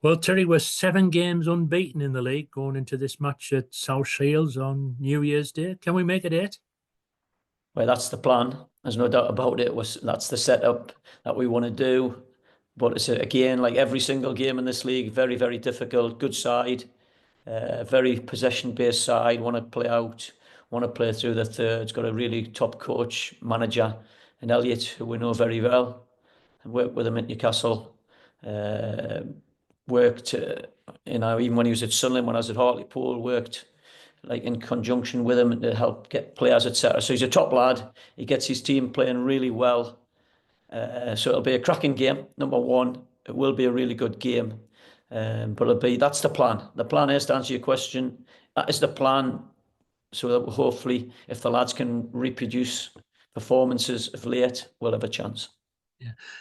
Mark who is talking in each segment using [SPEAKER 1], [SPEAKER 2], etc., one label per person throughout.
[SPEAKER 1] Well, Terry, we're 7 games unbeaten in the league going into this match at South Shields on New Year's Day. Can we make it 8?
[SPEAKER 2] Well, that's the plan. There's no doubt about it. That's the setup that we want to do. But it's again, like every single game in this league, very, very difficult. Good side, very possession-based side. Want to play out, want to play through the thirds. Got a really top coach, manager, and Elliot, who we know very well, and worked with him at Newcastle. Uh, worked, even when he was at Sunderland, when I was at Hartlepool, worked like in conjunction with him to help get players, etc. So he's a top lad. He gets his team playing really well. So it'll be a cracking game. Number one, it will be a really good game. But that's the plan. The plan is, to answer your question, that is the plan. So that hopefully, if the lads can reproduce performances of late, we'll have a chance.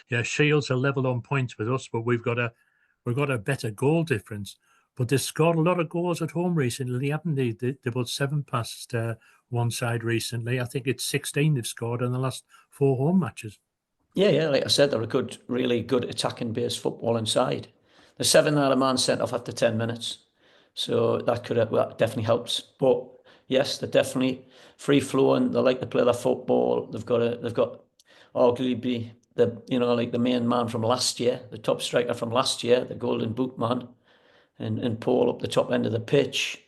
[SPEAKER 1] Yeah. Shields are level on points with us, but we've got a better goal difference. But they've scored a lot of goals at home recently, haven't they? They put 7 past one side recently. I think it's 16 they've scored in the last 4 home matches.
[SPEAKER 2] Yeah. Like I said, they're a good, really good attacking-based football inside. The 7 that a man sent off after 10 minutes. So that definitely helps. But yes, they're definitely free flowing. They like to play their football. They've got arguably the main man from last year, the top striker from last year, the Golden Boot man, and Paul up the top end of the pitch.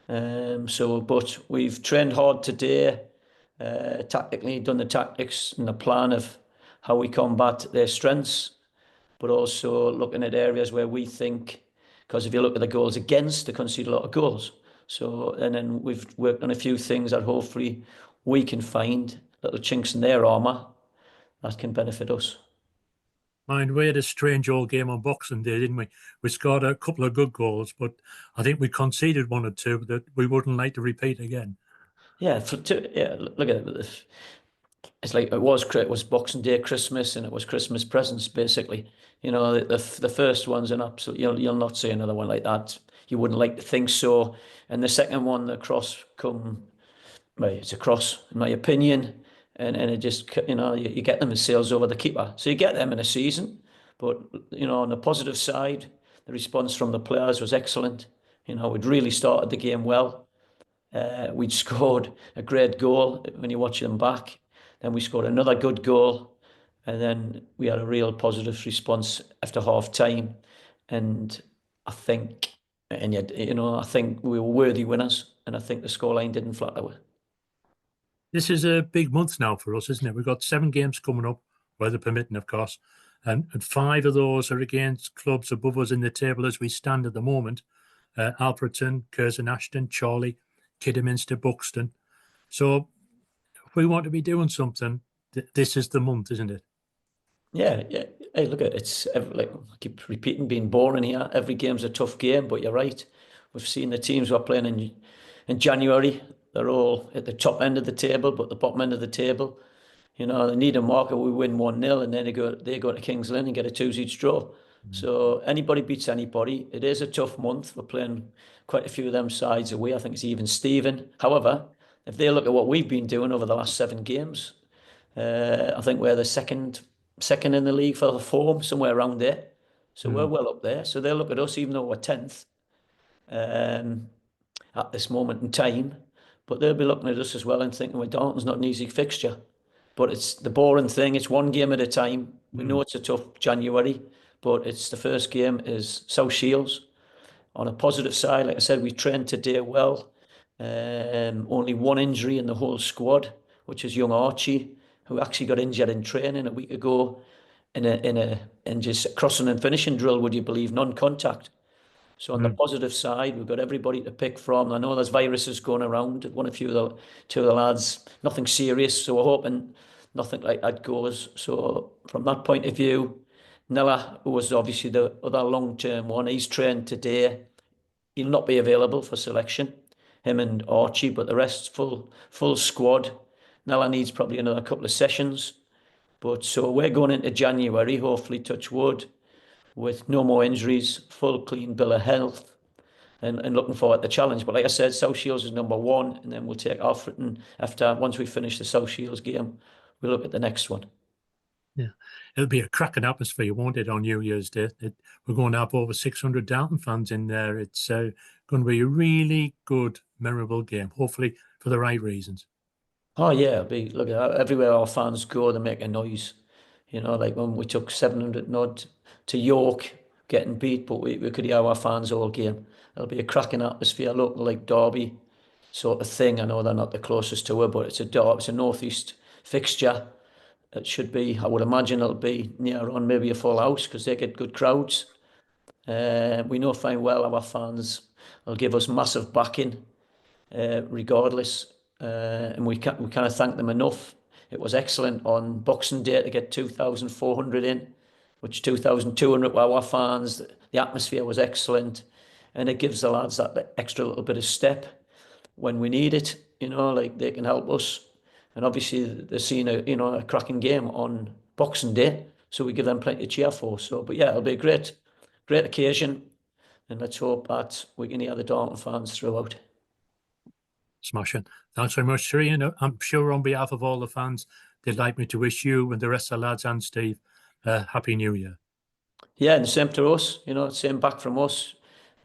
[SPEAKER 2] But we've trained hard today, tactically done the tactics and the plan of how we combat their strengths, but also looking at areas where we think, because if you look at the goals against, they concede a lot of goals. So, and then we've worked on a few things that hopefully we can find little chinks in their armour that can benefit us.
[SPEAKER 1] Mind, we had a strange old game on Boxing Day, didn't we? We scored a couple of good goals, but I think we conceded 1 or 2 that we wouldn't like to repeat again.
[SPEAKER 2] Yeah, look at it. It's like it was Boxing Day, Christmas, and it was Christmas presents basically. The first one's an absolute. You'll not see another one like that. You wouldn't like to think so. And the second one, the cross well, it's a cross in my opinion, and it just you get them as sails over the keeper. So you get them in a season, but on the positive side, the response from the players was excellent. We'd really started the game well. We'd scored a great goal when you watch them back. Then we scored another good goal, and then we had a real positive response after half time. And I think, I think we were worthy winners, and I think the scoreline didn't flatter us.
[SPEAKER 1] This is a big month now for us, isn't it? We've got 7 games coming up, weather permitting, of course, and 5 of those are against clubs above us in the table as we stand at the moment. Alfreton, Curzon Ashton, Chorley, Kidderminster, Buxton. So if we want to be doing something, this is the month, isn't it?
[SPEAKER 2] Yeah. Hey, look at it. It's like I keep repeating, being boring here. Every game's a tough game, but you're right. We've seen the teams who are playing in January. They're all at the top end of the table, but the bottom end of the table, they need a marker. We win 1-0, and then they go to Kings Lynn and get a 2-each draw. So anybody beats anybody. It is a tough month. We're playing quite a few of them sides away. I think it's even Steven. However, if they look at what we've been doing over the last 7 games, I think we're the second in the league for the form, somewhere around there. So we're well up there. So they'll look at us, even though we're 10th at this moment in time. But they'll be looking at us as well and thinking, well, Darlington's not an easy fixture. But it's the boring thing. It's 1 game at a time. We know it's a tough January, but it's the first game is South Shields. On a positive side, like I said, we trained today well. Only 1 injury in the whole squad, which is young Archie, who actually got injured in training a week ago in just crossing and finishing drill, would you believe, non-contact. So on the positive side, we've got everybody to pick from. I know there's viruses going around. Two of the lads, nothing serious. So we're hoping nothing like that goes. So from that point of view, Nella, who was obviously the other long-term one, he's trained today. He'll not be available for selection, him and Archie, but the rest's full squad. Nella needs probably another couple of sessions. But so we're going into January, hopefully touch wood, with no more injuries, full clean bill of health, and looking forward to the challenge. But like I said, South Shields is number 1, and then we'll take Alfreton once we finish the South Shields game. We'll look at the next one.
[SPEAKER 1] Yeah, it'll be a cracking atmosphere, won't it, on New Year's Day? We're going to have over 600 Darlington fans in there. It's going to be a really good, memorable game, hopefully for the right reasons.
[SPEAKER 2] Oh yeah, it'll be look everywhere our fans go, they make a noise. You know, like when we took 700 nod to York, getting beat, but we could hear our fans all game. It'll be a cracking atmosphere, local like derby sort of thing. I know they're not the closest to her, but it's a northeast fixture. It should be, I would imagine it'll be near on maybe a full house because they get good crowds. We know fine well our fans will give us massive backing regardless. And we kind of thank them enough. It was excellent on Boxing Day to get 2,400 in, which 2,200 were our fans. The atmosphere was excellent, and it gives the lads that extra little bit of step when we need it. You know, like they can help us, and obviously they're seeing a cracking game on Boxing Day, so we give them plenty to cheer for. So, but yeah, it'll be a great occasion, and let's hope that we can hear the Darlington fans throughout.
[SPEAKER 1] Smashing. Thanks very much, Sri. And I'm sure on behalf of all the fans, they'd like me to wish you and the rest of the lads and Steve Happy New Year.
[SPEAKER 2] Yeah, and the same to us. You know, same back from us.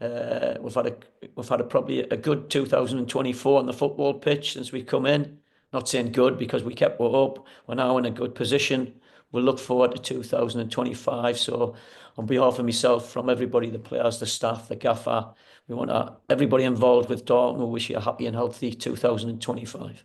[SPEAKER 2] We've had probably a good 2024 on the football pitch since we come in. Not saying good because we kept it up. We're now in a good position. We'll look forward to 2025. So, on behalf of myself, from everybody, the players, the staff, the gaffer, we want everybody involved with Darlington. We wish you a happy and healthy 2025.